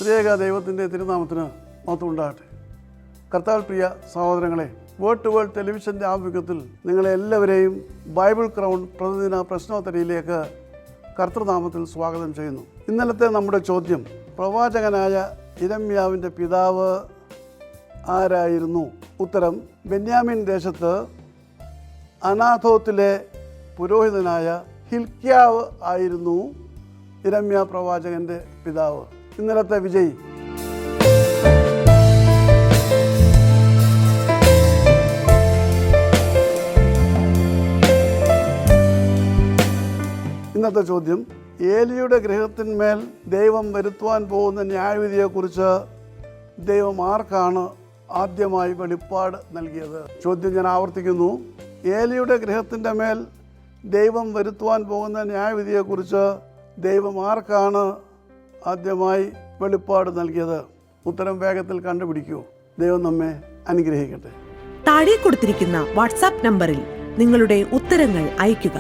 ത്രിയേക ദൈവത്തിൻ്റെ തിരുനാമത്തിന് മഹത്വം ഉണ്ടാകട്ടെ. കർത്താവിൽ പ്രിയ സഹോദരങ്ങളെ, വേൾഡ് ടു വേൾഡ് ടെലിവിഷൻ്റെ ആഭിമുഖ്യത്തിൽ നിങ്ങളെ എല്ലാവരെയും ബൈബിൾ ക്രൗൺ പ്രതിദിന പ്രശ്നോത്തരിയിലേക്ക് കർത്തൃനാമത്തിൽ സ്വാഗതം ചെയ്യുന്നു. ഇന്നലത്തെ നമ്മുടെ ചോദ്യം, പ്രവാചകനായ യിരെമ്യാവിൻ്റെ പിതാവ് ആരായിരുന്നു? ഉത്തരം, ബെന്യാമിൻ ദേശത്ത് അനാഥോത്തിലെ പുരോഹിതനായ ഹിൽക്കിയാവ് ആയിരുന്നു യിരെമ്യാ പ്രവാചകൻ്റെ പിതാവ്. ഇന്നലത്തെ വിജയി. ഇന്നത്തെ ചോദ്യം, ഏലിയുടെ ഗൃഹത്തിന്മേൽ ദൈവം വരുത്തുവാൻ പോകുന്ന ന്യായവിധിയെക്കുറിച്ച് ദൈവം ആർക്കാണ് ആദ്യമായി വെളിപ്പാട് നൽകിയത്? ചോദ്യം ഞാൻ ആവർത്തിക്കുന്നു. ഏലിയുടെ ഗൃഹത്തിൻ്റെ മേൽ ദൈവം വരുത്തുവാൻ പോകുന്ന ന്യായവിധിയെക്കുറിച്ച് ദൈവം ആർക്കാണ് ആദ്യമായി വെളിപ്പാട് നൽകിയത്? ഉത്തരം വേഗത്തിൽ കണ്ടുപിടിക്കൂ. ദൈവം നമ്മെ അനുഗ്രഹിക്കട്ടെ. താഴെ കൊടുത്തിരിക്കുന്ന വാട്സാപ്പ് നമ്പറിൽ നിങ്ങളുടെ ഉത്തരങ്ങൾ അയയ്ക്കുക.